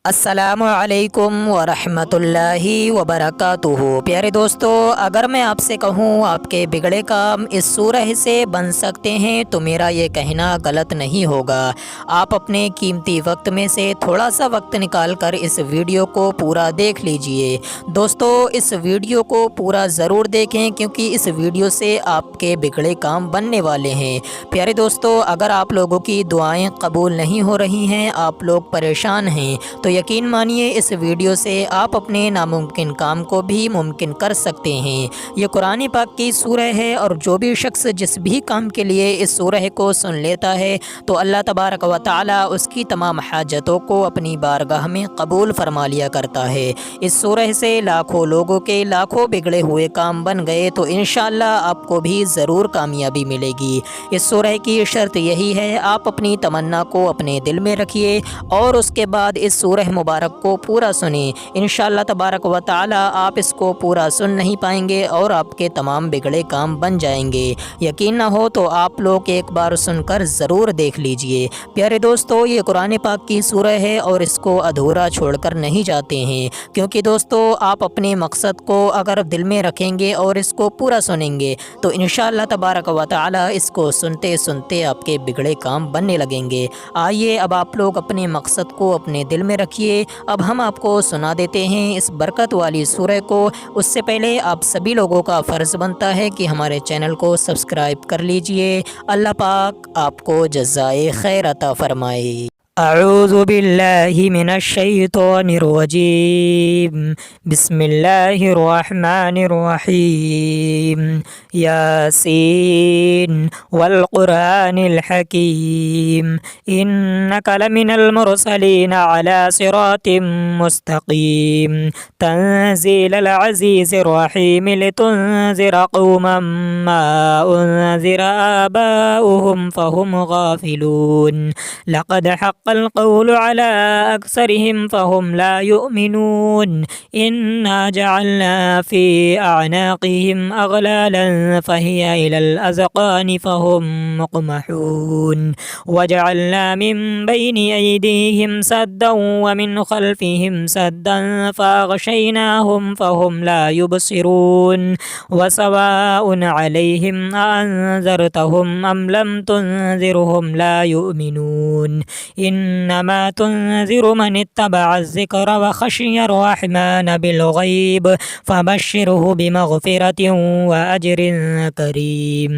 अस्सलामुअलैकुम वरहमतुल्लाहि वबरकातुहू। प्यारे दोस्तों, अगर मैं आपसे कहूँ आपके बिगड़े काम इस सूरह से बन सकते हैं तो मेरा ये कहना गलत नहीं होगा। आप अपने कीमती वक्त में से थोड़ा सा वक्त निकाल कर इस वीडियो को पूरा देख लीजिए। दोस्तों, इस वीडियो को पूरा ज़रूर देखें क्योंकि इस वीडियो से आपके बिगड़े काम बनने वाले हैं। प्यारे दोस्तों, अगर आप लोगों की दुआएँ कबूल नहीं हो रही हैं, आप लोग परेशान हैं, तो यकीन मानिए इस वीडियो से आप अपने नामुमकिन काम को भी मुमकिन कर सकते हैं। ये कुरान पाक की सूरह है और जो भी शख्स जिस भी काम के लिए इस सूरह को सुन लेता है तो अल्लाह तबारक व तआला उसकी तमाम हाजतों को अपनी बारगाह में कबूल फरमा लिया करता है। इस सूरह से लाखों लोगों के लाखों बिगड़े हुए काम बन गए तो इंशाअल्लाह आपको भी ज़रूर कामयाबी मिलेगी। इस सूरह की शर्त यही है, आप अपनी तमन्ना को अपने दिल में रखिए और उसके बाद इस सूरह मुबारक को पूरा सुने। इंशाअल्लाह तबारक व तआला आप इसको पूरा सुन नहीं पाएंगे और आपके तमाम बिगड़े काम बन जाएंगे। यकीन ना हो तो आप लोग एक बार सुनकर ज़रूर देख लीजिए। प्यारे दोस्तों, ये कुरान पाक की सूरह है और इसको अधूरा छोड़कर नहीं जाते हैं, क्योंकि दोस्तों आप अपने मकसद को अगर दिल में रखेंगे और इसको पूरा सुनेंगे तो इंशाअल्लाह तबारक व तआला इसको सुनते सुनते आपके बिगड़े काम बनने लगेंगे। आइए अब आप लोग अपने मकसद को अपने दिल में रखिए। अब हम आपको सुना देते हैं इस बरकत वाली सूरह को। उससे पहले आप सभी लोगों का फ़र्ज़ बनता है कि हमारे चैनल को सब्सक्राइब कर लीजिए। अल्लाह पाक आपको जज़ाए खैर अता फ़रमाए। अऊज़ु बिल्लाहि मिनश शैतानिर रजीम। बिस्मिल्लाहिर रहमानिर रहीम। यासीन वल कुरानिल हकीम। इन्नका लमिनल मुरसलीन अला सिरातिम मुस्तकीम। तंज़ीलल अज़ीज़िर रहीम लितुनज़िरा कौमम मा उनज़िरा आबाउहुम फहुम गाफिलून। लक़द हक़्क़ल क़ौलु अला अक्सरिहिम फ़हुम ला युमिनून। इन्ना जअलना फ़ी अअनाक़िहिम अग़लालन फ़हिय इलल अज़क़ानि फ़हुम मुक़महून। वजअलना मिन बैनि अयदीहिम सद्दन व मिन ख़ल्फ़िहिम सद्दन फ़अग़शयनाहुम फ़हुम ला युबसिरून। वसवाउन अलैहिम अअन्ज़रतहुम अम लम तुनज़िरहुम ला युमिनून। इन्नमा तुनज़िरु मन इत्तबअ ज़िक्र व ख़शिय रहमान बिलग़ैब फ़बश्शिरहु बिमग़फ़िरतिन व अज्रिन करीम।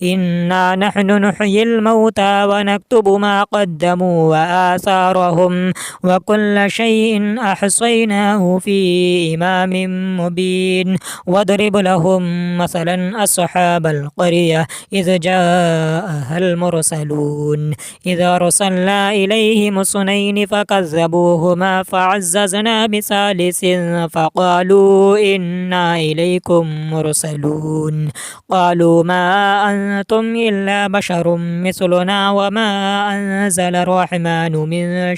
इन्ना नहनु नुह्यिल मौता व नक्तुबु मा क़द्दमू व आसारहुम व कुल्ल शैइन अहसैनाहु फ़ी इमामिन मुबीन। वद्रिब लहुम मसलन अस्हाबल क़रियह इज़ जाअहल मुरसलून। इज़ अरसलना इलैहिम स्नैनि फ़कज़्ज़बूहुमा फ़अज़्ज़ज़ना बिसालिसिन फ़क़ालू इन्ना इलैकुम मुरसलून। क़ालू मा अंतुम इल्ला बशरुम मिस्लुना व मा अंज़ल अर्रहमानु मिन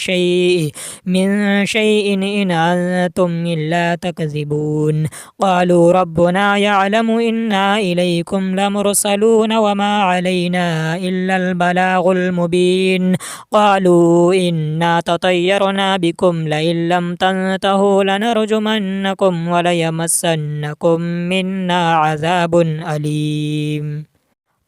शैइन इन अंतुम इल्ला तकज़िबून। क़ालू रब्बुना यअलमु इन्ना इलैकुम लमुरसलून व मा अलैना इल्लल बलागुल मुबीन। क़ालू इन्ना ततय्यरना बिकुम लइन लम तंतहू लनरजुमन्नकुम व लयमस्सन्नकुम मिन्ना अज़ाबुन अलीम।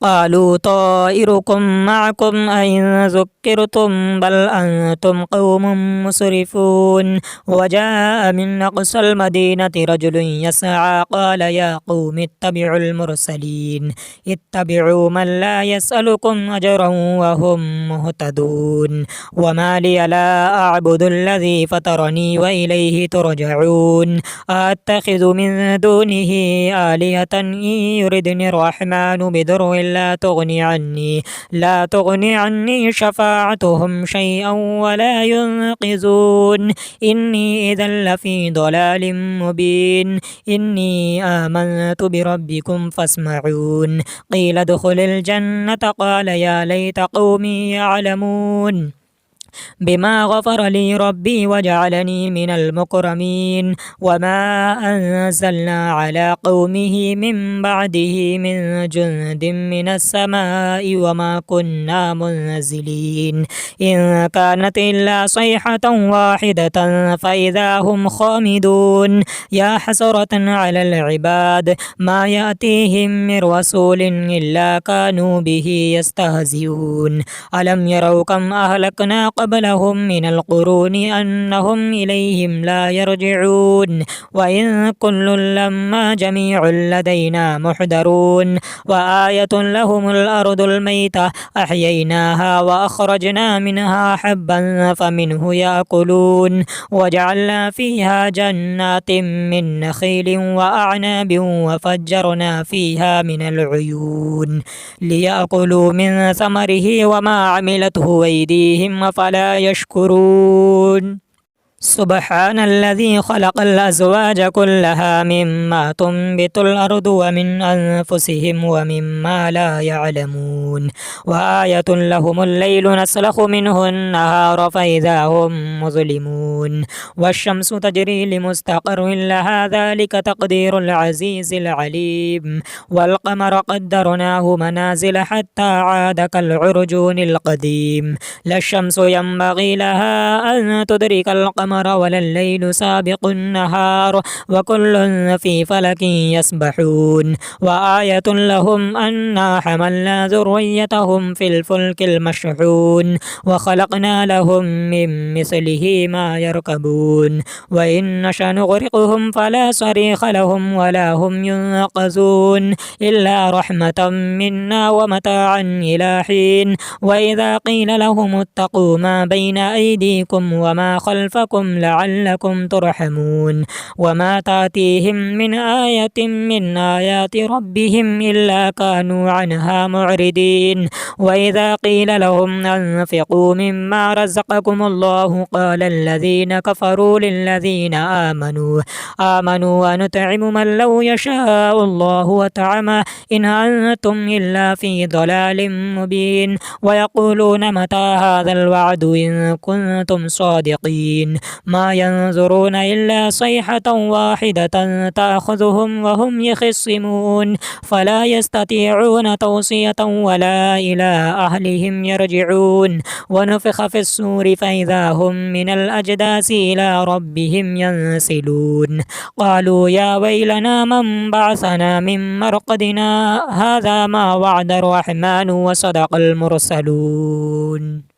क़ालू ताइरुकुम मअकुम अइन ज़ुक्किरतुम बल अंतुम क़ौमुम मुस्रिफ़ून। वजाअ मिन अक़सल मदीनति रजुलुन यसअ क़ाल या क़ौमि इत्तबिउल मुरसलीन। इत्तबिउ मन ला यसअलुकुम अजरन व हुम मुहतदून। वमा लिय ला अअबुदुल्लज़ी फ़तरनी व इलैहि तुरजऊन। अत्तख़िज़ु मिन दूनिहि आलिहतन इन युरिदनि अर्रहमानु बिदुर्रिन ला तुग़नि अन्नी शफ़ाअतुहुम शैअन व ला युनक़िज़ून। इन्नी इज़न लफ़ी ضलालिम मुबीन। इन्नी आमनतु बिरब्बिकुम फ़स्मऊन। क़ील उद्ख़ुलिल जन्नत क़ाल या लैत क़ौमी यअलमून। بما غفر لي ربي وجعلني من المكرمين. وما أنزلنا على قومه من بعده من جند من السماء وما كنا منزلين إن كانت إلا صيحة واحدة فإذا هم خامدون. يا حسرة على العباد ما يأتيهم من رسول إلا كانوا به يستهزئون. ألم يروا كم أهلكنا قبلهم من القرون أنهم إليهم لا يرجعون. وإن كل لما جميع لدينا محضرون. وآية لهم الأرض الميتة أحييناها وأخرجنا منها حبا فمنه يأكلون. وجعلنا فيها جنات من نخيل وأعناب وفجرنا فيها من العيون ليأكلوا من ثمره وما عملته أيديهم أفلا يشكرون. سبحان الذي خلق الأزواج كلها مما تنبت الأرض ومن أنفسهم ومما لا يعلمون. وآية لهم الليل نسلخ منه النهار فإذا هم مظلمون. والشمس تجري لمستقر لها ذلك تقدير العزيز العليم. والقمر قدرناه منازل حتى عاد كالعرجون القديم. لا الشمس ينبغي لها أن تدرك القمر ولا الليل سابق النهار وكل في فلك يسبحون. وآية لهم أنا حملنا ذريتهم في الفلك المشحون وخلقنا لهم من مثله ما يركبون. وإن نشأ نغرقهم فلا صريخ لهم ولا هم ينقذون إلا رحمة منا ومتاعا إلى حين. وإذا قيل لهم اتقوا ما بين أيديكم وما خلفكم لعلكم ترحمون. وما تأتيهم من آية من آيات ربهم إلا كانوا عنها معرضين. وإذا قيل لهم أنفقوا مما رزقكم الله قال الذين كفروا للذين آمنوا ونطعم من لو يشاء الله وطعمه إن أنتم إلا في ضلال مبين. ويقولون متى هذا الوعد إن كنتم صادقين. ما ينظرون إلا صيحة واحدة تأخذهم وهم يخصمون فلا يستطيعون توصية ولا إلى أهلهم يرجعون. ونفخ في الصور فإذا هم من الأجداث إلى ربهم ينسلون. قالوا يا ويلنا من بعثنا من مرقدنا هذا ما وعد الرحمن وصدق المرسلون.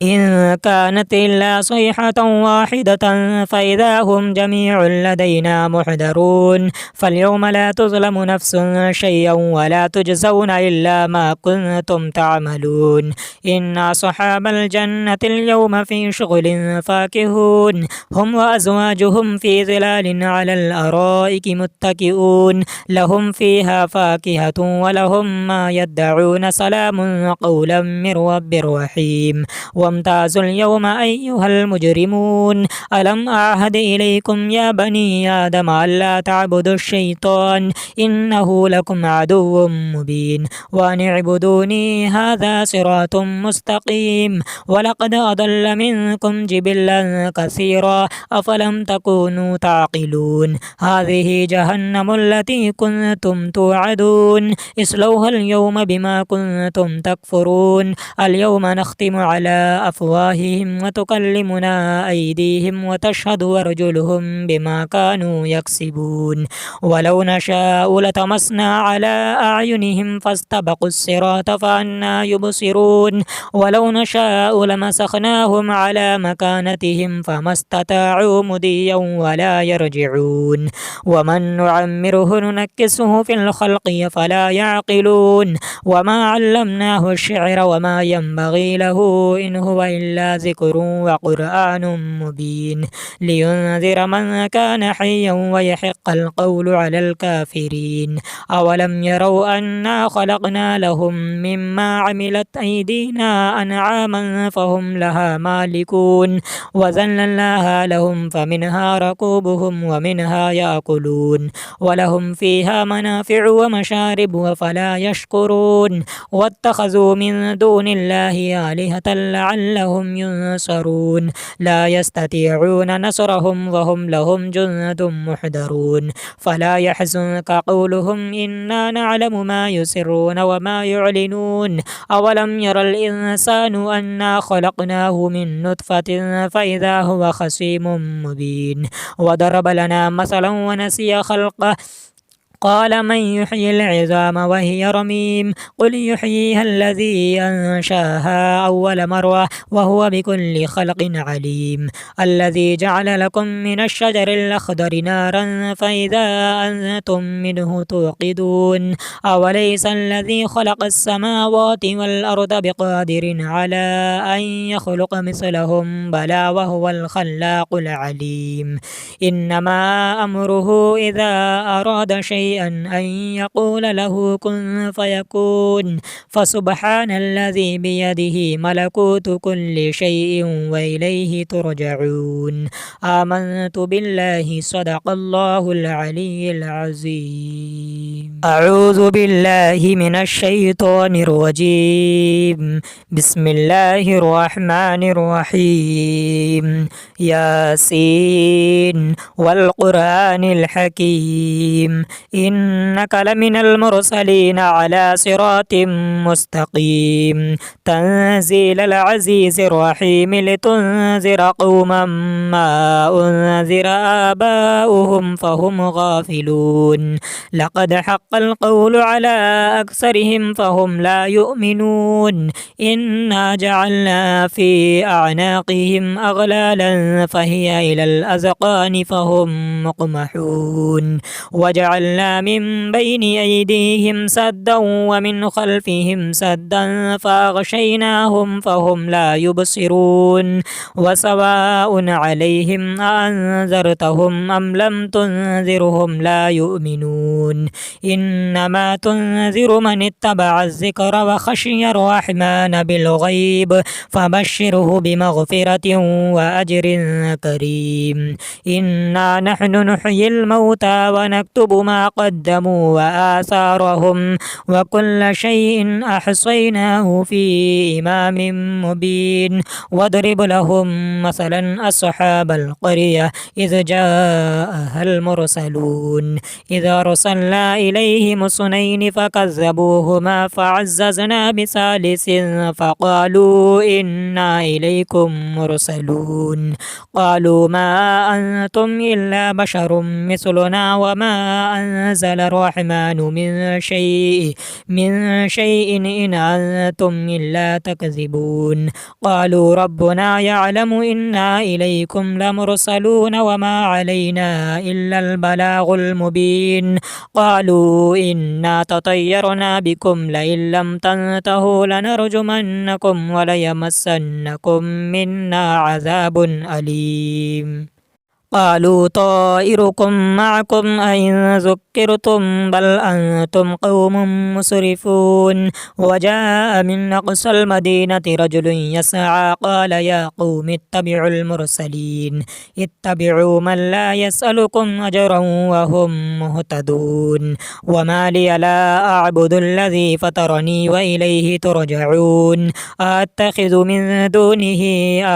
إن كانت إلا صيحة واحدة فإذا هم جميع لدينا محضرون. فاليوم لا تظلم نفس شيئا ولا تجزون إلا ما كنتم تعملون. إن أصحاب الجنة اليوم في شغل فاكهون هم وأزواجهم في ظلال على الأرائك متكئون. لهم فيها فاكهة ولهم ما يدعون سلام قولا من رب رحيم. وامتازوا اليوم أيها المجرمون ألم أعهد إليكم يا بني آدم ألا تعبدوا الشيطان إنه لكم عدو مبين وأن اعبدوني هذا صراط مستقيم. ولقد أضل منكم جبلا كثيرا أفلم تكونوا تعقلون. هذه جهنم التي كنتم توعدون اصلوها اليوم بما كنتم تكفرون. اليوم نختم على أفواههم وتكلمنا أيديهم وتشهد أرجلهم بما كانوا يكسبون. ولو نشاء لطمسنا على أعينهم فاستبقوا الصراط فأنى يبصرون. ولو نشاء لمسخناهم على مكانتهم فما استطاعوا مضيا ولا يرجعون. ومن نعمره ننكسه في الخلق فلا يعقلون. وما علمناه الشعر وما ينبغي له إن هو إلا ذكر وقرآن مبين لينذر من كان حيا ويحق القول على الكافرين. أولم يروا أنا خلقنا لهم مما عملت أيدينا أنعاما فهم لها مالكون وذللناها لهم فمنها ركوبهم ومنها يأكلون ولهم فيها منافع ومشارب فلا يشكرون. واتخذوا من دون الله آلهة لعلهم لعلهم ينصرون لا يستطيعون نصرهم وهم لهم جند محضرون فلا يحزنك قولهم إنا نعلم ما يسرون وما يعلنون أولم ير الإنسان أنا خلقناه من نطفة فإذا هو خصيم مبين وضرب لنا مثلا ونسي خلقه قال من يحيي العظام وهي رميم قل يحييها الذي أنشاها أول مرة وهو بكل خلق عليم الذي جعل لكم من الشجر الأخضر نارا فإذا أنتم منه توقدون أوليس الذي خلق السماوات والأرض بقادر على أن يخلق مثلهم بلى وهو الخلاق العليم إنما أمره إذا أراد شيئا أن يقول له كن فيكون فسبحان الذي بيده ملكوت كل شيء وإليه ترجعون آمنت بالله صدق الله العلي العظيم أعوذ بالله من الشيطان الرجيم بسم الله الرحمن الرحيم ياسين والقرآن الحكيم إنك لمن المرسلين على صراط مستقيم تنزيل العزيز الرحيم لتنذر قوما ما أنذر آباؤهم فهم غافلون لقد حق القول على أكثرهم فهم لا يؤمنون إنا جعلنا في أعناقهم أغلالا فهي إلى الأذقان فهم مقمحون وجعلنا من بين أيديهم سدا ومن خلفهم سدا فأغشيناهم فهم لا يبصرون وسواء عليهم أنذرتهم أم لم تنذرهم لا يؤمنون إنما تنذر من اتبع الذكر وخشي الرحمن بالغيب فبشره بمغفرة وأجر كريم إنا نحن نحيي الموتى ونكتب ما قدموا وآثارهم وكل شيء أحصيناه في إمام مبين واضرب لهم مثلا أصحاب القرية إذ جاءها المرسلون إذا أرسلنا إليهم اثنين فكذبوهما فعززنا بثالث فقالوا إنا إليكم مرسلون قالوا ما أنتم إلا بشر مثلنا وما أنزل الرحمن من شيء إن أنتم إلا تكذبون قالوا ربنا يعلم إنا إليكم لمرسلون وما علينا إلا البلاغ المبين قالوا إنا تطيرنا بكم لئن لم تنتهوا لنرجمنكم وليمسنكم منا عذاب أليم قالوا طائركم معكم أئن ذكرتم بل أنتم قوم مسرفون وجاء من أقصى المدينة رجل يسعى قال يا قوم اتبعوا المرسلين اتبعوا من لا يسألكم أجرا وهم مهتدون وما لي لا أعبد الذي فطرني وإليه ترجعون أتخذ من دونه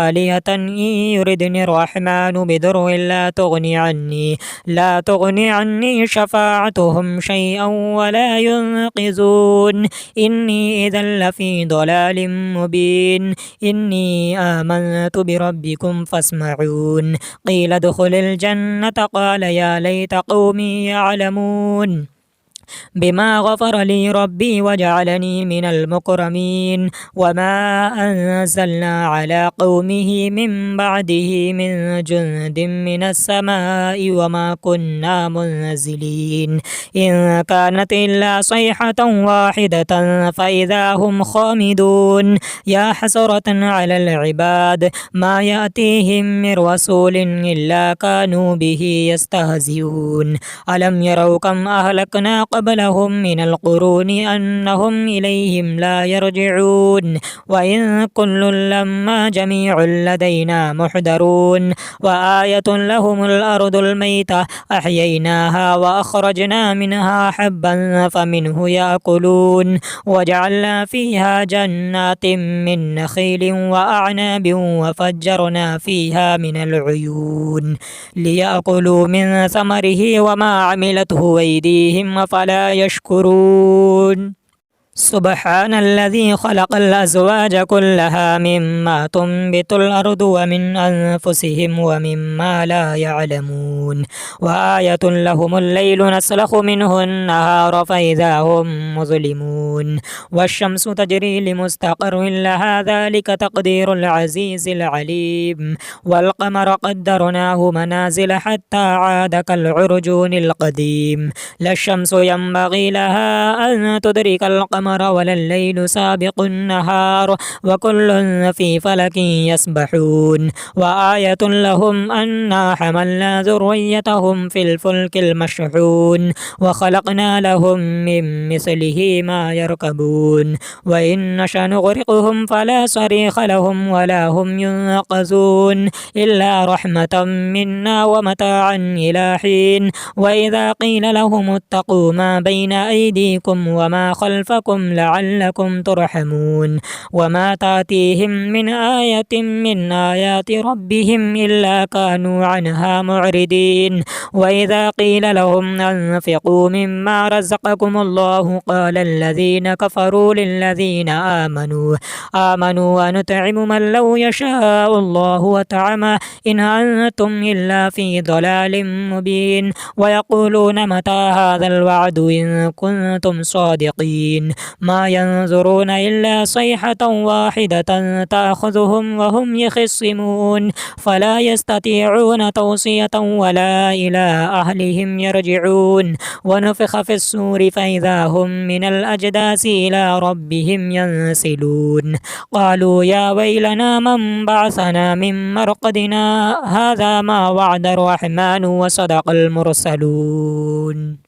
آلهة إن يردني الرحمن بضر لا تغني عني شفاعتهم شيئا ولا ينقذون إني إذا لفي ضلال مبين إني آمنت بربكم فاسمعون قيل ادخل الجنة قال يا ليت قومي يعلمون بما غفر لي ربي وجعلني من المكرمين وما أنزلنا على قومه من بعده من جند من السماء وما كنا منزلين إن كانت إلا صيحة واحدة فإذا هم خامدون يا حسرة على العباد ما يأتيهم من رسول إلا كانوا به يستهزئون ألم يروا كم أهلكنا قبلهم من القرون أنهم إليهم لا يرجعون وإن كل لما جميع لدينا محضرون وآية لهم الأرض الميتة أحييناها وأخرجنا منها حبا فمنه يأكلون وجعلنا فيها جنات من نخيل وأعناب وفجرنا فيها من العيون ليأكلوا من ثمره وما عملته أيديهم أفلا يشكرون سبحان الذي خلق الأزواج كلها مما تنبت الأرض ومن أنفسهم ومما لا يعلمون وآية لهم الليل نسلخ منه النهار فإذا هم مظلمون والشمس تجري لمستقر لها ذلك تقدير العزيز العليم والقمر قدرناه منازل حتى عاد كالعرجون القديم لا الشمس ينبغي لها أن تدرك القمر ولا الليل سابق النهار وكل في فلك يسبحون وآية لهم أنا حملنا ذريتهم في الفلك المشحون وخلقنا لهم من مثله ما يركبون وإن نشأ نغرقهم فلا صريخ لهم ولا هم ينقذون إلا رحمة منا ومتاعا إلى حين وإذا قيل لهم اتقوا ما بين أيديكم وما خلفكم لعلكم ترحمون وما تأتيهم من آية من آيات ربهم إلا كانوا عنها معرضين وإذا قيل لهم أنفقوا مما رزقكم الله قال الذين كفروا للذين آمنوا ونطعم من لو يشاء الله وطعمه إن أنتم إلا في ضلال مبين ويقولون متى هذا الوعد إن كنتم صادقين ما ينظرون إلا صيحة واحدة تأخذهم وهم يخصمون فلا يستطيعون توصية ولا إلى أهلهم يرجعون ونفخ في الصور فإذا هم من الأجداث إلى ربهم ينسلون قالوا يا ويلنا من بعثنا من مرقدنا هذا ما وعد الرحمن وصدق المرسلون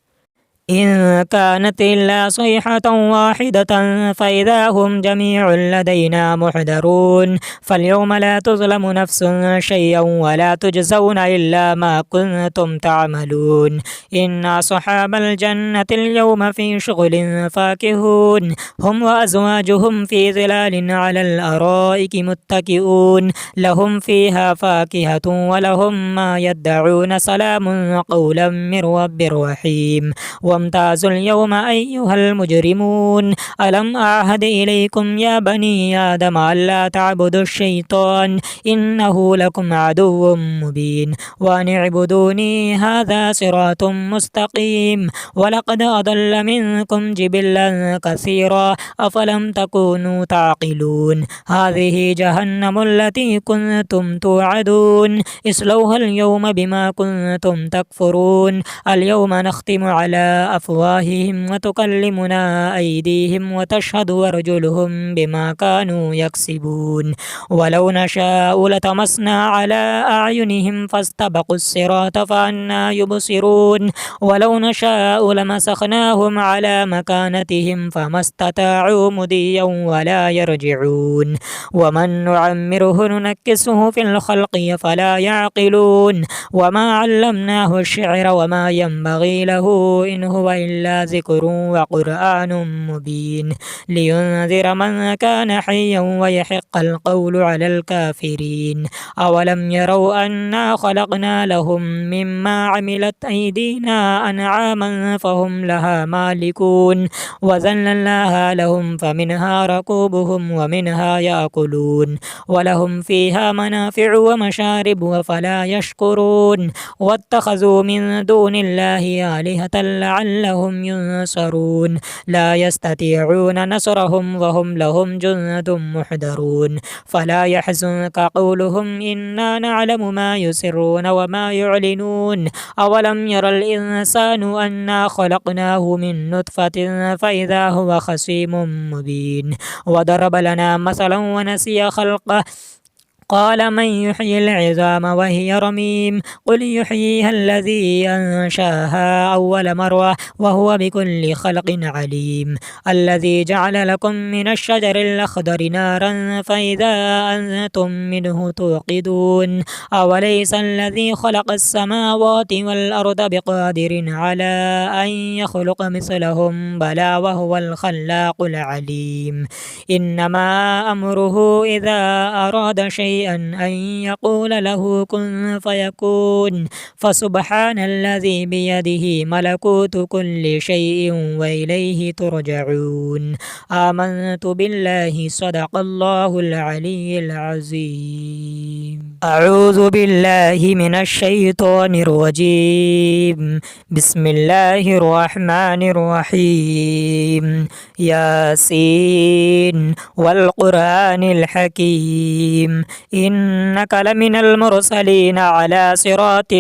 إن كانت إلا صيحة واحدة فإذا هم جميع لدينا محضرون فاليوم لا تظلم نفس شيئا ولا تجزون إلا ما كنتم تعملون إن أصحاب الجنة اليوم في شغل فاكهون هم وأزواجهم في ظلال على الأرائك متكئون لهم فيها فاكهة ولهم ما يدعون سلام قولا من رب رحيم وامتازوا اليوم أيها المجرمون ألم أعهد إليكم يا بني آدم ألا تعبدوا الشيطان إنه لكم عدو مبين وأن اعبدوني هذا صراط مستقيم ولقد أضل منكم جبلا كثيرا أفلم تكونوا تعقلون هذه جهنم التي كنتم توعدون اصلوها اليوم بما كنتم تكفرون اليوم نختم على أفواههم وتكلمنا أيديهم وتشهد أرجلهم بما كانوا يكسبون ولو نشاء لطمسنا على أعينهم فاستبقوا الصراط فأنى يبصرون ولو نشاء لمسخناهم على مكانتهم فما استطاعوا مضيا ولا يرجعون ومن نعمره ننكسه في الخلق فلا يعقلون وما علمناه الشعر وما ينبغي له إن هو إلا ذكر وقرآن مبين لينذر من كان حيا ويحق القول على الكافرين أولم يروا أنا خلقنا لهم مما عملت أيدينا أنعاما فهم لها مالكون وذللناها لهم فمنها ركوبهم ومنها يأكلون ولهم فيها منافع ومشارب وفلا يشكرون واتخذوا من دون الله آلهة لعلهم ينصرون لا يستطيعون نصرهم وهم لهم جند محضرون فلا يحزنك قولهم إنا نعلم ما يسرون وما يعلنون أولم ير الإنسان أنا خلقناه من نطفة فإذا هو خصيم مبين وضرب لنا مثلا ونسي خلقه قال من يحيي العظام وهي رميم قل يحييها الذي أنشاها أول مرة وهو بكل خلق عليم الذي جعل لكم من الشجر الأخضر نارا فإذا أنتم منه توقدون أوليس الذي خلق السماوات والأرض بقادر على أن يخلق مثلهم بلى وهو الخلاق العليم إنما أمره إذا أراد شيئا أن يقول له كن فيكون فسبحان الذي بيده ملكوت كل شيء وإليه ترجعون آمنت بالله صدق الله العلي العظيم أعوذ بالله من الشيطان الرجيم بسم الله الرحمن الرحيم ياسين والقرآن الحكيم إنك لمن المرسلين على صراط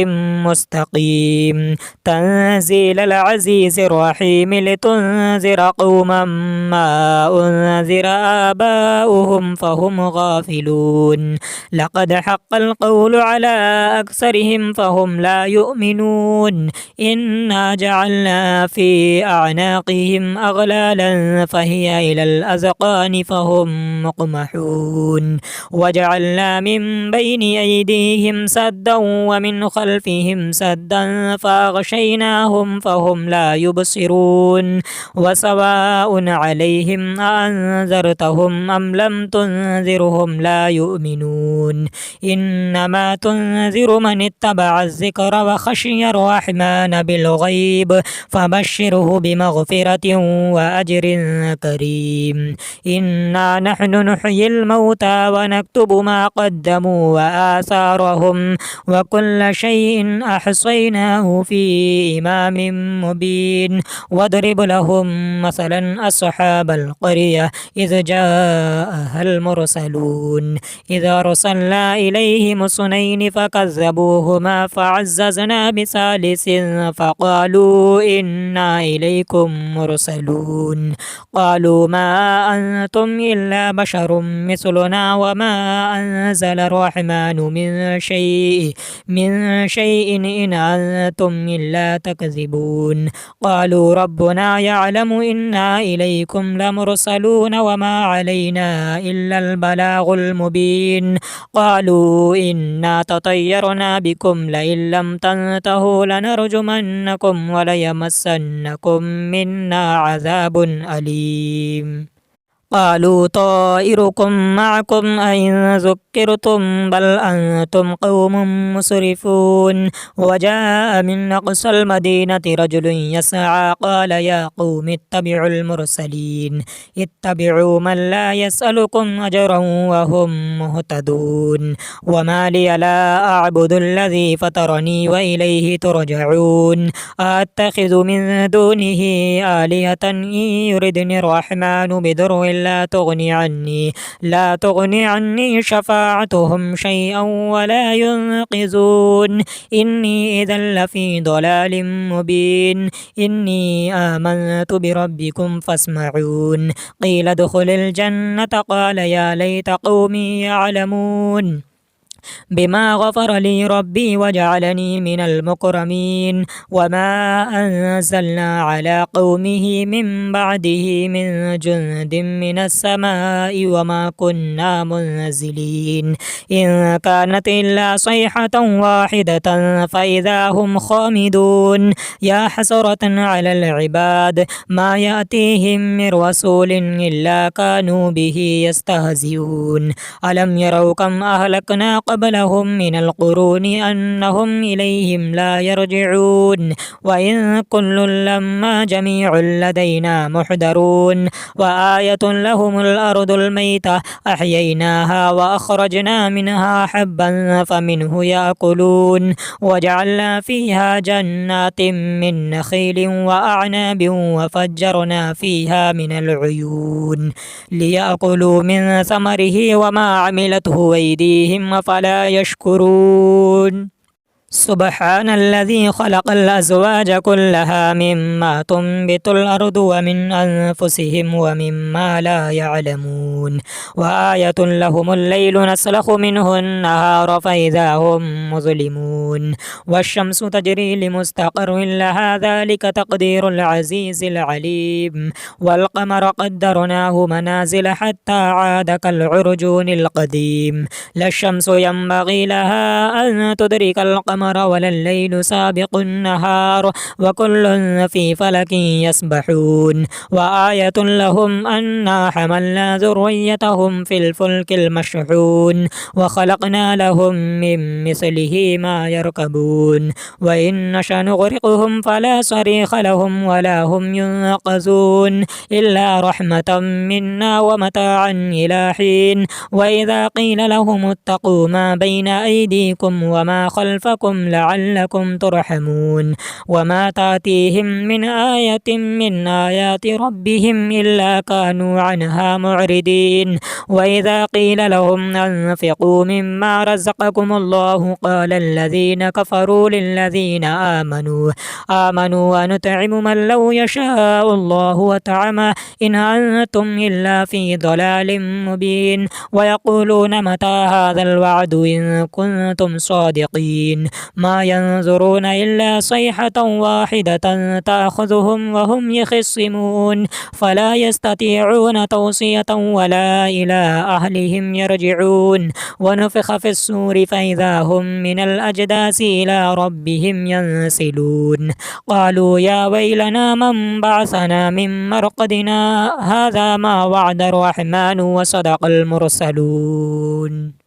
مستقيم تنزيل العزيز الرحيم لتنذر قوما ما أنذر آباؤهم فهم غافلون لقد حق القول على أكثرهم فهم لا يؤمنون إنا جعلنا في أعناقهم أغلالا فهي إلى الأذقان فهم مقمحون وجعلنا من بين أيديهم سدا ومن خلفهم سدا فأغشيناهم فهم لا يبصرون وسواء عليهم أأنذرتهم أم لم تنذرهم لا يؤمنون إنما تنذر من اتبع الذكر وخشي الرحمن بالغيب فبشره بمغفرة وأجر كريم إنا نحن نحيي الموتى ونكتب ما قدموا وآثارهم وكل شيء أحصيناه في إمام مبين واضرب لهم مثلا أصحاب القرية إذ جاءها المرسلون إذا أرسلنا إليهم اثنين فكذبوهما فعززنا بثالث فقالوا إنا إليكم مرسلون قالوا ما أنتم إلا بشر مثلنا وما أنزل الرحمن من شيء إن أنتم إلا تكذبون قالوا ربنا يعلم إنا إليكم لمرسلون وما علينا إلا البلاغ المبين قالوا إنا تطيرنا بكم لئن لم تنتهوا لنرجمنكم وليمسنكم منا عذاب أليم قالوا طائركم معكم أئن ذكرتم بل أنتم قوم مسرفون وجاء من أقصى المدينة رجل يسعى قال يا قوم اتبعوا المرسلين اتبعوا من لا يسألكم أجرا وهم مهتدون وما لي لا أعبد الذي فطرني وإليه ترجعون أتخذ من دونه آلهة إن يردني الرحمن بضر لا تغني عني شفاعتهم شيئا ولا ينقذون إني إذا لفي ضلال مبين إني آمنت بربكم فاسمعون قيل ادخل الجنة قال يا ليت قومي يعلمون بما غفر لي ربي وجعلني من المكرمين وما أنزلنا على قومه من بعده من جند من السماء وما كنا منزلين إن كانت إلا صيحة واحدة فإذا هم خامدون يا حسرة على العباد ما يأتيهم من رسول إلا كانوا به يستهزئون ألم يروا كم أهلكنا قبلهم من القرون أنهم إليهم لا يرجعون وإن كل لما جميع لدينا محضرون وآية لهم الأرض الميتة أحييناها وأخرجنا منها حبا فمنه يأكلون وجعلنا فيها جنات من نخيل وأعناب وفجرنا فيها من العيون ليأكلوا من ثمره وما عملته أيديهم فلا يشكرون سبحان الذي خلق الأزواج كلها مما تنبت الأرض ومن أنفسهم ومما لا يعلمون وآية لهم الليل نسلخ منه النهار فإذا هم مظلمون والشمس تجري لمستقر لها ذلك تقدير العزيز العليم والقمر قدرناه منازل حتى عاد كالعرجون القديم لا الشمس ينبغي لها أن تدرك القمر ولا الليل سابق النهار وكل في فلك يسبحون وآية لهم أنا حملنا ذريتهم في الفلك المشحون وخلقنا لهم من مثله ما يركبون وإن نشأ نغرقهم فلا صريخ لهم ولا هم ينقذون إلا رحمة منا ومتاعا إلى حين وإذا قيل لهم اتقوا ما بين أيديكم وما خلفكم لعلكم ترحمون وما تأتيهم من آية من آيات ربهم إلا كانوا عنها معرضين وإذا قيل لهم أنفقوا مما رزقكم الله قال الذين كفروا للذين آمنوا ونطعم من لو يشاء الله وطعمه إن أنتم إلا في ضلال مبين ويقولون متى هذا الوعد إن كنتم صادقين ما ينظرون إلا صيحة واحدة تأخذهم وهم يخصمون فلا يستطيعون توصية ولا إلى أهلهم يرجعون ونفخ في الصور فإذا هم من الأجداث إلى ربهم ينسلون قالوا يا ويلنا من بعثنا من مرقدنا هذا ما وعد الرحمن وصدق المرسلون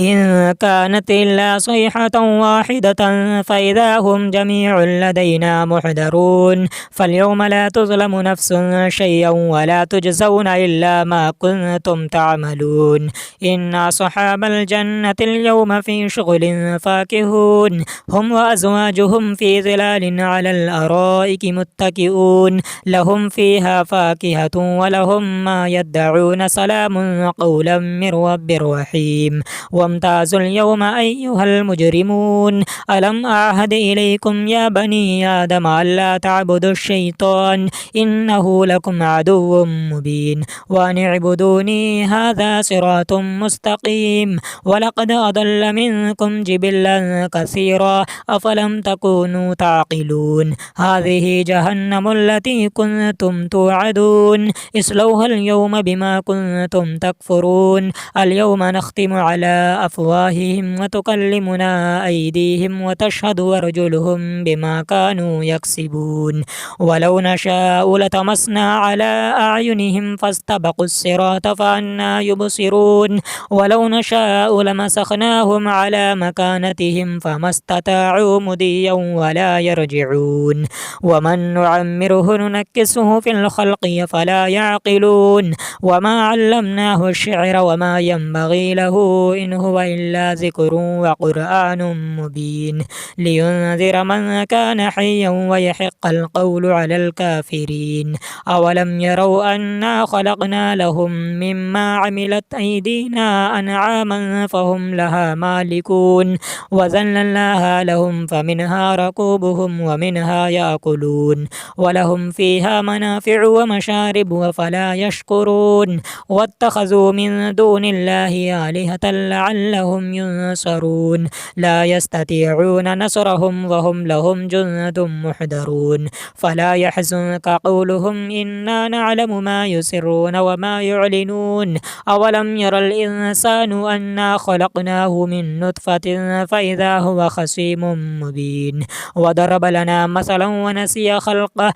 إن كانت إلا صيحة واحدة فإذا هم جميع لدينا محضرون فاليوم لا تظلم نفس شيئا ولا تجزون إلا ما كنتم تعملون إن أصحاب الجنة اليوم في شغل فاكهون هم وأزواجهم في ظلال على الأرائك متكئون لهم فيها فاكهة ولهم ما يدعون سلام قولا من رب رحيم وامتازوا اليوم أيها المجرمون ألم أعهد إليكم يا بني آدم ألا تعبدوا الشيطان إنه لكم عدو مبين وأن اعبدوني هذا صراط مستقيم ولقد أضل منكم جبلا كثيرا أفلم تكونوا تعقلون هذه جهنم التي كنتم توعدون اصلوها اليوم بما كنتم تكفرون اليوم نختم على أفواههم وتكلمنا أيديهم وتشهد أرجلهم بما كانوا يكسبون ولو نشاء لطمسنا على أعينهم فاستبقوا الصراط فأنى يبصرون ولو نشاء لمسخناهم على مكانتهم فما استطاعوا مضيا ولا يرجعون ومن نعمره ننكسه في الخلق فلا يعقلون وما علمناه الشعر وما ينبغي له إن هو إلا ذكر وقرآن مبين لينذر من كان حيا ويحق القول على الكافرين أولم يروا أنا خلقنا لهم مما عملت أيدينا أنعاما فهم لها مالكون وذللناها لهم فمنها ركوبهم ومنها يأكلون ولهم فيها منافع ومشارب وفلا يشكرون واتخذوا من دون الله آلهة لعلهم ينصرون لا يستطيعون نصرهم وهم لهم جند محضرون فلا يحزنك قولهم إنا نعلم ما يسرون وما يعلنون أولم ير الإنسان أنا خلقناه من نطفة فإذا هو خصيم مبين وضرب لنا مثلا ونسي خلقه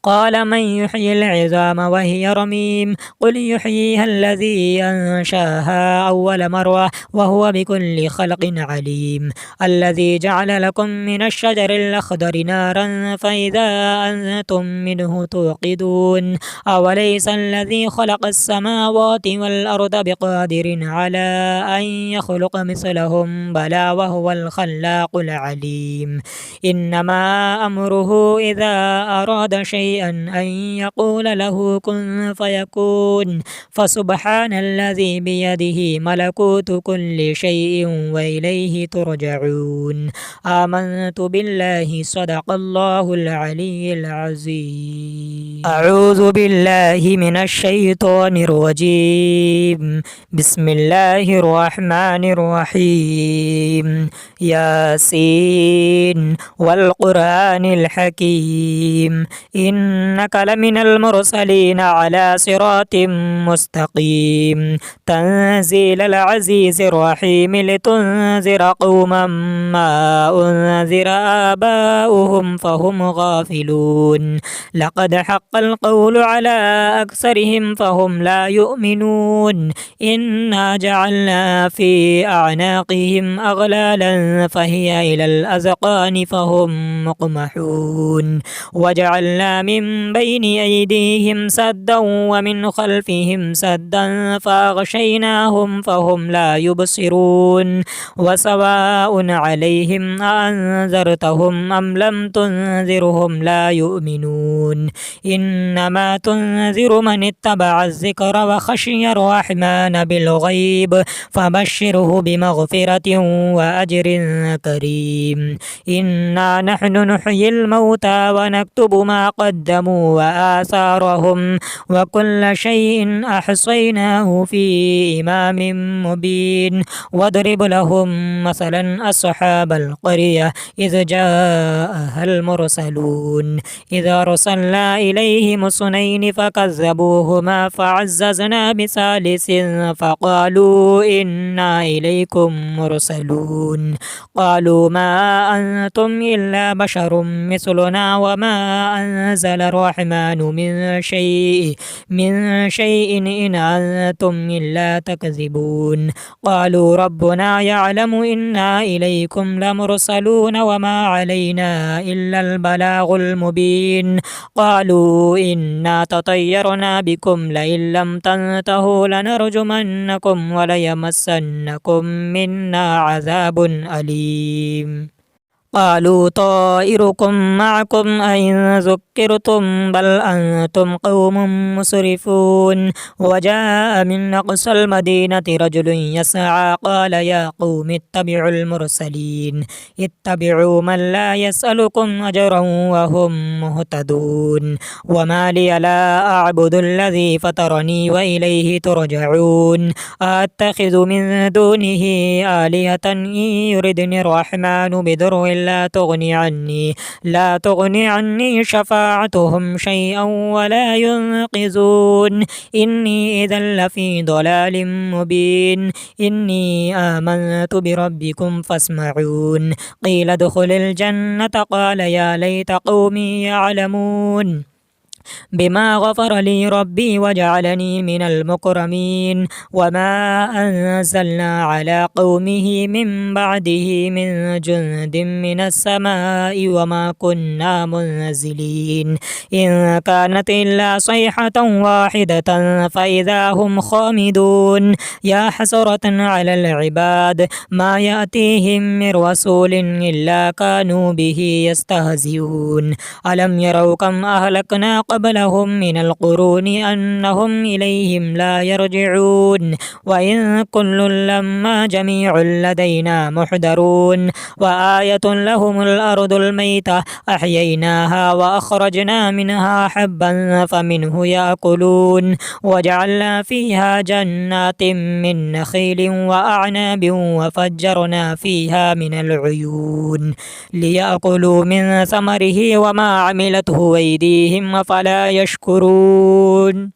قال من يحيي العظام وهي رميم قل يحييها الذي أنشاها أول مرة وهو بكل خلق عليم الذي جعل لكم من الشجر الأخضر نارا فإذا أنتم منه توقدون أوليس الذي خلق السماوات والأرض بقادر على أن يخلق مثلهم بلى وهو الخلاق العليم إنما أمره إذا أراد شيئا شيئا أن يقول له كن فيكون. فسبحان الذي بيده ملكوت كل شيء وإليه ترجعون. آمنت بالله صدق الله العلي العظيم. أعوذ بالله من الشيطان الرجيم. بسم الله الرحمن الرحيم. ياسين والقرآن الحكيم إنك لمن المرسلين على صراط مستقيم تنزيل العزيز الرحيم لتنذر قوما ما أنذر آباؤهم فهم غافلون. لقد حق القول على أكثرهم فهم لا يؤمنون. إنا جعلنا في أعناقهم أغلالا فهي إلى الأذقان فهم مقمحون. وجعلنا من بين أيديهم سدا ومن خلفهم سدا فأغشيناهم فهم لا يبصرون. وسواء عليهم أأنذرتهم أم لم تنذرهم لا يؤمنون. إنما تنذر من اتبع الذكر وخشي الرحمن بالغيب فبشره بمغفرة وأجر كريم. إنا نحن نحيي الموتى ونكتب ما قدموا وآثارهم وكل شيء أحصيناه في إمام مبين. واضرب لهم مثلا أصحاب القرية إذ جاءها المرسلون إذ أرسلنا إليهم اثنين فكذبوهما فعززنا بثالث فقالوا إنا إليكم مرسلون. قالوا ما أنتم إلا بشر مثلنا وما أنزل الرحمن من شيء إن أنتم إلا تكذبون. قالوا ربنا يعلم إنا إليكم لمرسلون وما علينا إلا البلاغ المبين. قالوا إنا تطيرنا بكم لئن لم تنتهوا لنرجمنكم وليمسنكم منا عذاب أليم. قالوا طائركم معكم أئن ذكرتم بل أنتم قوم مسرفون. وجاء من أقصى المدينة رجل يسعى قال يا قوم اتبعوا المرسلين اتبعوا من لا يسألكم أجرا وهم مهتدون. وما لي لا أعبد الذي فطرني وإليه ترجعون. أتخذ من دونه آلهة إن يردني الرحمن بضر لا تغني عني شفاعتهم شيئا ولا ينقذون. إني إذا لفي ضلال مبين. إني آمنت بربكم فاسمعون. قيل ادخل الجنة قال يا ليت قومي يعلمون بما غفر لي ربي وجعلني من المكرمين. وما أنزلنا على قومه من بعده من جند من السماء وما كنا منزلين. إن كانت إلا صيحة واحدة فإذا هم خامدون. يا حسرة على العباد ما يأتيهم من رسول إلا كانوا به يستهزئون. ألم يروا كم أهلكنا قبلهم من القرون أنهم إليهم لا يرجعون. وإن كل لما جميع لدينا محضرون. وآية لهم الأرض الميتة أحييناها وأخرجنا منها حبا فمنه يأكلون. وجعلنا فيها جنات من نخيل وأعناب وفجرنا فيها من العيون ليأكلوا من ثمره وما عملته أيديهم فلا يشكرون.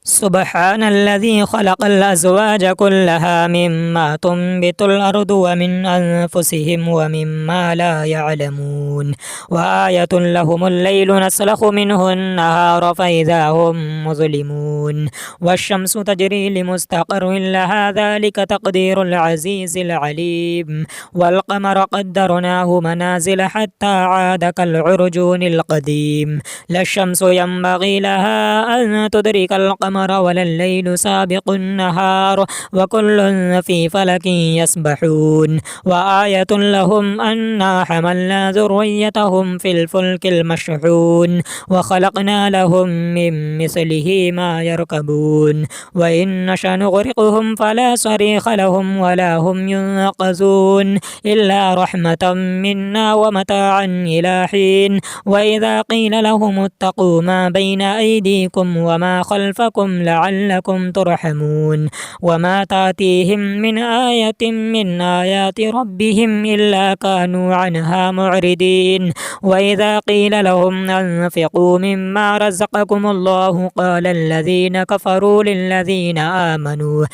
سبحان الذي خلق الأزواج كلها مما تنبت الأرض ومن أنفسهم ومما لا يعلمون. وآية لهم الليل نسلخ منه النهار فإذا هم مظلمون. والشمس تجري لمستقر لها ذلك تقدير العزيز العليم. والقمر قدرناه منازل حتى عاد كالعرجون القديم. لا الشمس ينبغي لها أن تدرك القمر القمر ولا الليل سابق النهار وكل في فلك يسبحون وآية لهم أنا حملنا ذريتهم في الفلك المشحون وخلقنا لهم من مثله ما يركبون وإن نشأ نغرقهم فلا صريخ لهم ولا هم ينقذون إلا رحمة منا ومتاعا إلى حين وإذا قيل لهم اتقوا ما بين أيديكم وما خلفكم لعلكم ترحمون وما تأتيهم من آية من آيات ربهم إلا كانوا عنها معرضين وإذا قيل لهم أنفقوا مما رزقكم الله قال الذين كفروا للذين آمنوا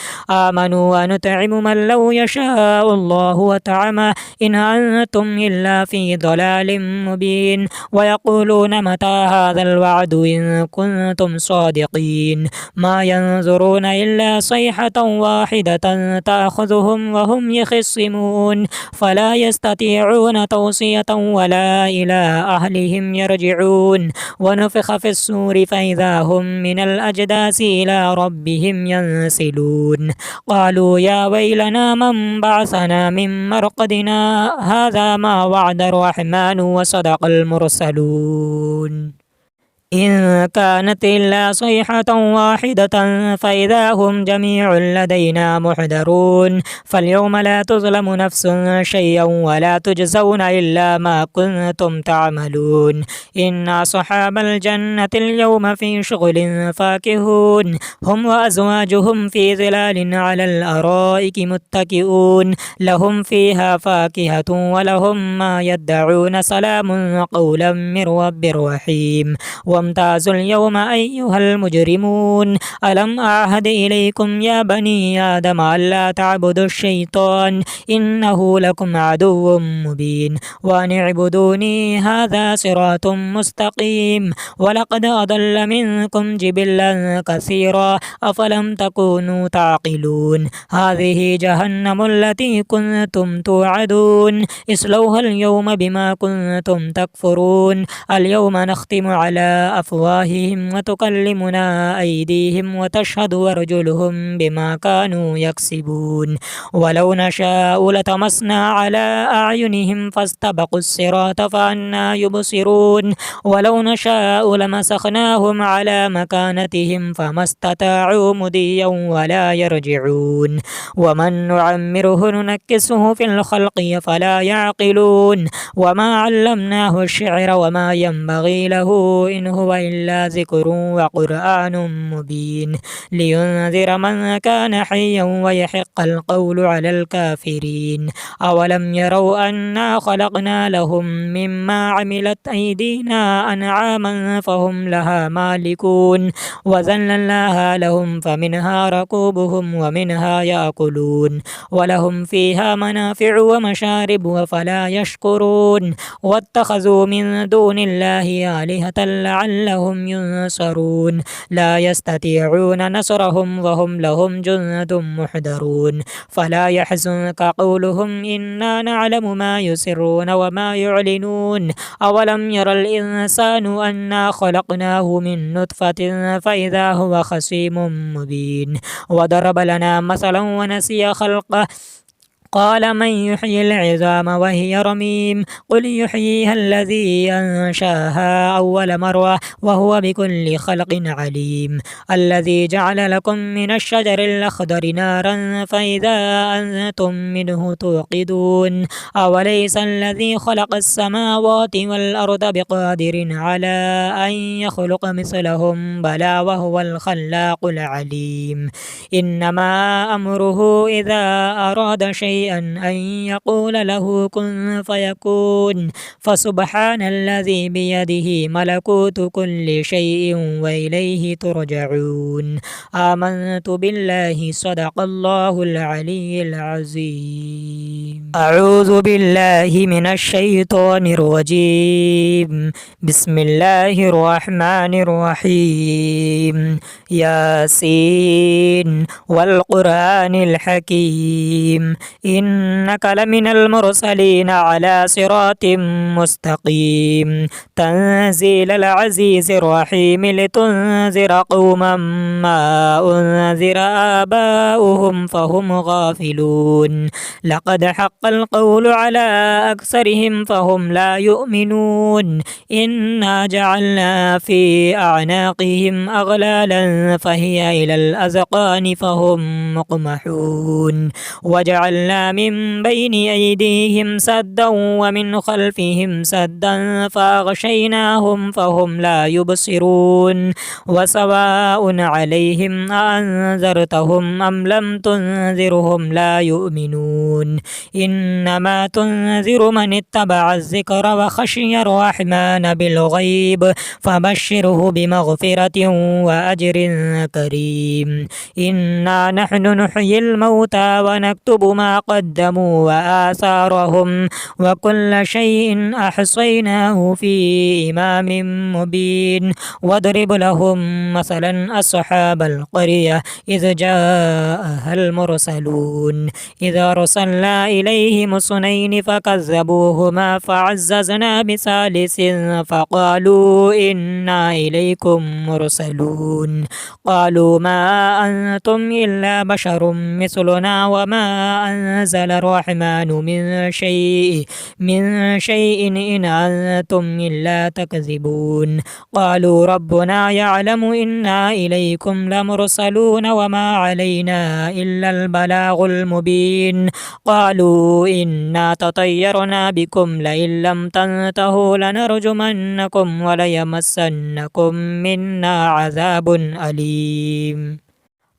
ونطعم من لو يشاء الله وطعمه إن أنتم إلا في ضلال مبين ويقولون متى هذا الوعد إن كنتم صادقين ما ينظرون إلا صيحة واحدة تأخذهم وهم يخصمون فلا يستطيعون توصية ولا إلى أهلهم يرجعون ونفخ في الصور فإذا هم من الأجداث إلى ربهم ينسلون قالوا يا ويلنا من بعثنا من مرقدنا هذا ما وعد الرحمن وصدق المرسلون إن كانت إلا صيحة واحدة فإذا هم جميع لدينا محضرون فاليوم لا تظلم نفس شيئا ولا تجزون إلا ما كنتم تعملون إن أصحاب الجنة اليوم في شغل فاكهون هم وأزواجهم في ظلال على الأرائك متكئون لهم فيها فاكهة ولهم ما يدعون سلام قولا من رب رحيم وامتازوا اليوم أيها المجرمون ألم أعهد إليكم يا بني آدم ألا تعبدوا الشيطان إنه لكم عدو مبين وأن اعبدوني هذا صراط مستقيم ولقد أضل منكم جبلا كثيرا أفلم تكونوا تعقلون هذه جهنم التي كنتم توعدون اصلوها اليوم بما كنتم تكفرون اليوم نختم على أفواههم وتكلمنا أيديهم وتشهد أرجلهم بما كانوا يكسبون ولو نشاء لطمسنا على أعينهم فاستبقوا الصراط فأنى يبصرون ولو نشاء لمسخناهم على مكانتهم فما استطاعوا مضيا ولا يرجعون ومن نعمره ننكسه في الخلق فلا يعقلون وما علمناه الشعر وما ينبغي له إن هو إلا ذكر وقرآن مبين لينذر من كان حيا ويحق القول على الكافرين أولم يروا أنا خلقنا لهم مما عملت أيدينا أنعاما فهم لها مالكون وذللناها لهم فمنها ركوبهم ومنها يأكلون ولهم فيها منافع ومشارب وفلا يشكرون واتخذوا من دون الله آلهة لعلهم ينصرون لا يستطيعون نصرهم وهم لهم جند محضرون فلا يحزنك قولهم إنا نعلم ما يسرون وما يعلنون أولم ير الإنسان أنا خلقناه من نطفة فإذا هو خصيم مبين وضرب لنا مثلا ونسي خلقه قال من يحيي العظام وهي رميم قل يحييها الذي أنشاها أول مرة وهو بكل خلق عليم الذي جعل لكم من الشجر الأخضر نارا فإذا أنتم منه توقدون أوليس الذي خلق السماوات والأرض بقادر على أن يخلق مثلهم بلى وهو الخلاق العليم إنما أمره إذا أراد شيئا أن يقول له كن فيكون فسبحان الذي بيده ملكوت كل شيء وإليه ترجعون آمنت بالله صدق الله العلي العظيم أعوذ بالله من الشيطان الرجيم بسم الله الرحمن الرحيم ياسين والقرآن الحكيم إنك لمن المرسلين على صراط مستقيم تنزيل العزيز الرحيم لتنذر قوما ما أنذر آباؤهم فهم غافلون لقد حق القول على أكثرهم فهم لا يؤمنون إنا جعلنا في أعناقهم أغلالا فهي إلى الأذقان فهم مقمحون وجعلنا من بين أيديهم سدا ومن خلفهم سدا فأغشيناهم فهم لا يبصرون وسواء عليهم أأنذرتهم أم لم تنذرهم لا يؤمنون إنما تنذر من اتبع الذكر وخشي الرحمن بالغيب فبشره بمغفرة وأجر كريم إنا نحن نحيي الموتى ونكتب ما قدموا وآثارهم وكل شيء أحصيناه في إمام مبين واضرب لهم مثلا أصحاب القرية إذ جاءها المرسلون إذا أرسلنا إليهم اثنين فكذبوهما فعززنا بثالث فقالوا إنا إليكم مرسلون قالوا ما أنتم إلا بشر مثلنا وما أنزل الرحمن من شيء إن أنتم إلا تكذبون قالوا ربنا يعلم إنا إليكم لمرسلون وما علينا إلا البلاغ المبين قالوا إنا تطيرنا بكم لئن لم تنتهوا لنرجمنكم وليمسنكم منا عذاب أليم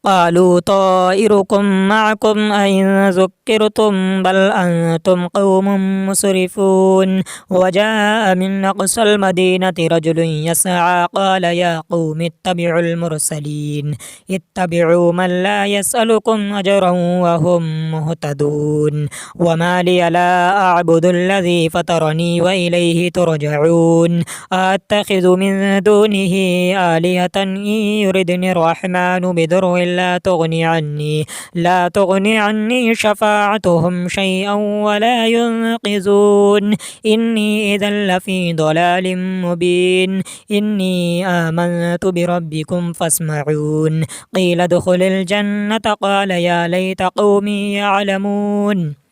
قالوا طائركم معكم أئن ذكرتم بل أنتم قوم مسرفون وجاء من أقصى المدينة رجل يسعى قال يا قوم اتبعوا المرسلين اتبعوا من لا يسألكم أجرا وهم مهتدون وما لي لا أعبد الذي فطرني وإليه ترجعون أتخذ من دونه آلهة إن يردني الرحمن بضر لا تغني عني شفاعتهم شيئا ولا ينقذون إني إذا لفي ضلال مبين إني آمنت بربكم فاسمعون قيل ادخل الجنة قال يا ليت قومي يعلمون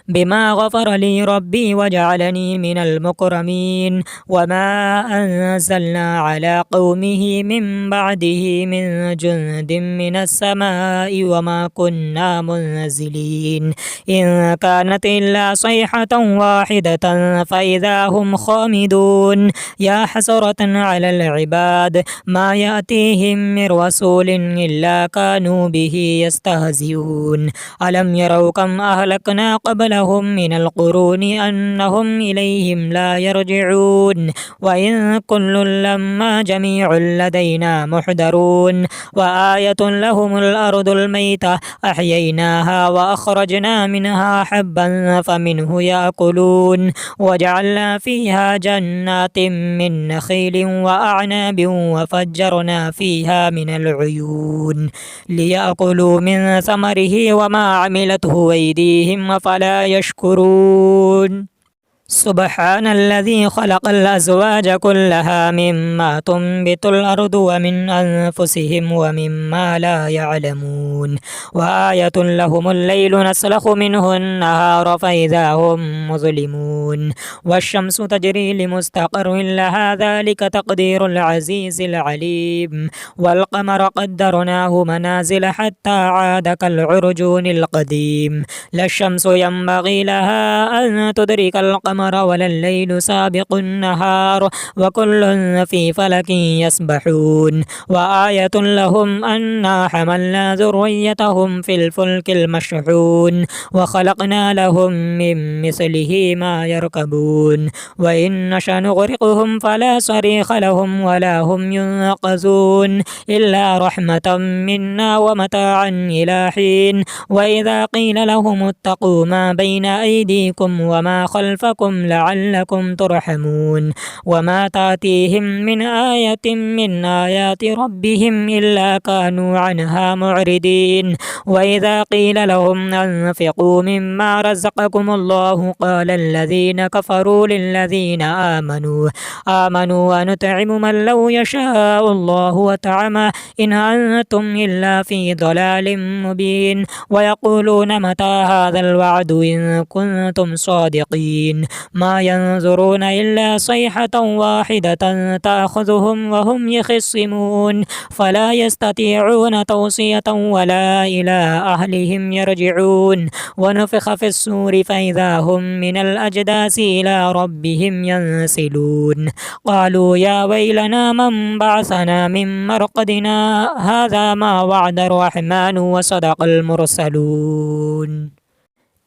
بما غفر لي ربي وجعلني من المكرمين وما أنزلنا على قومه من بعده من جند من السماء وما كنا منزلين إن كانت إلا صيحة واحدة فإذا هم خامدون يا حسرة على العباد ما يأتيهم من رسول إلا كانوا به يستهزئون ألم يروا كم أهلكنا قبلهم من القرون أنهم إليهم لا يرجعون وإن كل لما جميع لدينا محضرون وآية لهم الأرض الميتة أحييناها وأخرجنا منها حبا فمنه يأكلون وجعلنا فيها جنات من نخيل وأعناب وفجرنا فيها من العيون ليأكلوا من ثمره وما عملته أيديهم فلا يشكرون سبحان الذي خلق الأزواج كلها مما تنبت الأرض ومن أنفسهم ومما لا يعلمون وآية لهم الليل نسلخ منه النهار فإذا هم مظلمون والشمس تجري لمستقر لها ذلك تقدير العزيز العليم والقمر قدرناه منازل حتى عاد كالعرجون القديم لا الشمس ينبغي لها أن تدرك القمر ولا الليل سابق النهار وكل في فلك يسبحون وآية لهم أنا حملنا ذريتهم في الفلك المشحون وخلقنا لهم من مثله ما يركبون وإن نشأ نغرقهم فلا صريخ لهم ولا هم ينقذون إلا رحمة منا ومتاعا إلى حين وإذا قيل لهم اتقوا ما بين أيديكم وما خلفكم ربكم لعلكم ترحمون وما تأتيهم من آية من آيات ربهم إلا كانوا عنها معرضين وإذا قيل لهم أنفقوا مما رزقكم الله قال الذين كفروا للذين آمنوا ونطعم من لو يشاء الله وطعمه إن أنتم إلا في ضلال مبين ويقولون متى هذا الوعد إن كنتم صادقين ما ينظرون إلا صيحة واحدة تأخذهم وهم يخصمون فلا يستطيعون توصية ولا إلى أهلهم يرجعون ونفخ في الصور فإذا هم من الأجداث إلى ربهم ينسلون قالوا يا ويلنا من بعثنا من مرقدنا هذا ما وعد الرحمن وصدق المرسلون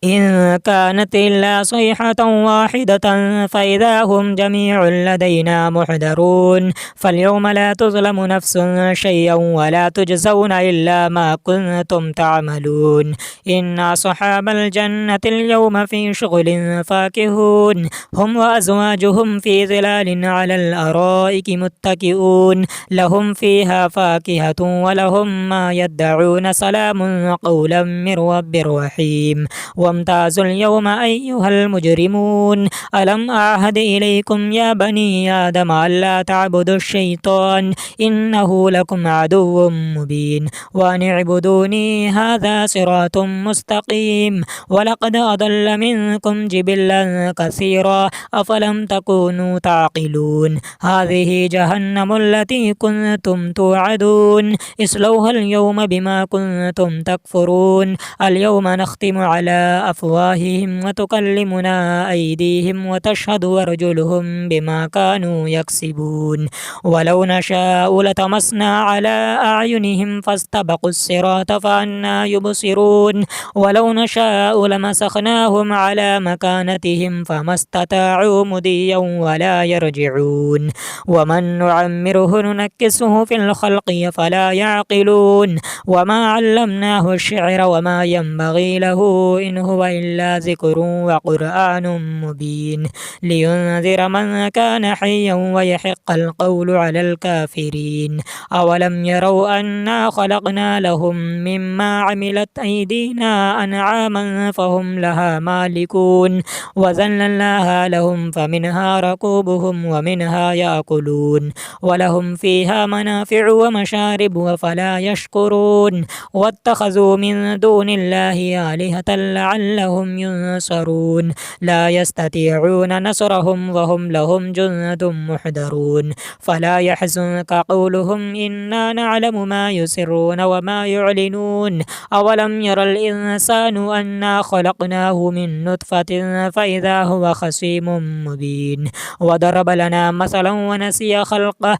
إن كانت إلا صيحة واحدة فإذا هم جميع لدينا محضرون فاليوم لا تظلم نفس شيئا ولا تجزون إلا ما كنتم تعملون إن أصحاب الجنة اليوم في شغل فاكهون هم وأزواجهم في ظلال على الأرائك متكئون لهم فيها فاكهة ولهم ما يدعون سلام قولا من رب رحيم وامتازوا اليوم أيها المجرمون ألم أعهد إليكم يا بني آدم ألا تعبدوا الشيطان إنه لكم عدو مبين وأن اعبدوني هذا صراط مستقيم ولقد أضل منكم جبلا كثيرا أفلم تكونوا تعقلون هذه جهنم التي كنتم توعدون اصلوها اليوم بما كنتم تكفرون اليوم نختم على أفواههم وتكلمنا أيديهم وتشهد أرجلهم بما كانوا يكسبون ولو نشاء لطمسنا على أعينهم فاستبقوا الصراط فأنى يبصرون ولو نشاء لمسخناهم على مكانتهم فما استطاعوا مضيا ولا يرجعون ومن نعمره ننكسه في الخلق فلا يعقلون وما علمناه الشعر وما ينبغي له إن هو إلا ذكر وقرآن مبين لينذر من كان حيا ويحق القول على الكافرين أولم يروا أنا خلقنا لهم مما عملت أيدينا أنعاما فهم لها مالكون وذللناها لهم فمنها ركوبهم ومنها يأكلون ولهم فيها منافع ومشارب وفلا يشكرون واتخذوا من دون الله آلهة لعلهم ينصرون لا يستطيعون نصرهم وهم لهم جند محضرون فلا يحزنك قولهم إنا نعلم ما يسرون وما يعلنون أولم ير الإنسان أنا خلقناه من نطفة فإذا هو خصيم مبين وضرب لنا مثلا ونسي خلقه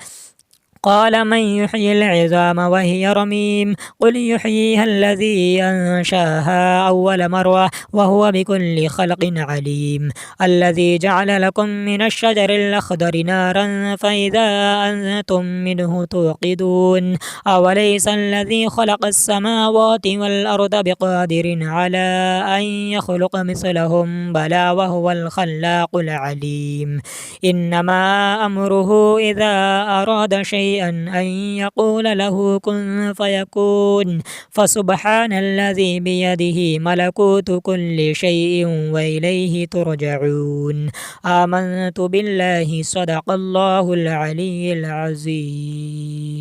قال من يحيي العظام وهي رميم قل يحييها الذي أنشاها أول مرة وهو بكل خلق عليم الذي جعل لكم من الشجر الأخضر نارا فإذا أنتم منه توقدون أوليس الذي خلق السماوات والأرض بقادر على أن يخلق مثلهم بلى وهو الخلاق العليم إنما أمره إذا أراد شيئا أن يقول له كن فيكون فسبحان الذي بيده ملكوت كل شيء وإليه ترجعون آمنت بالله صدق الله العلي العظيم.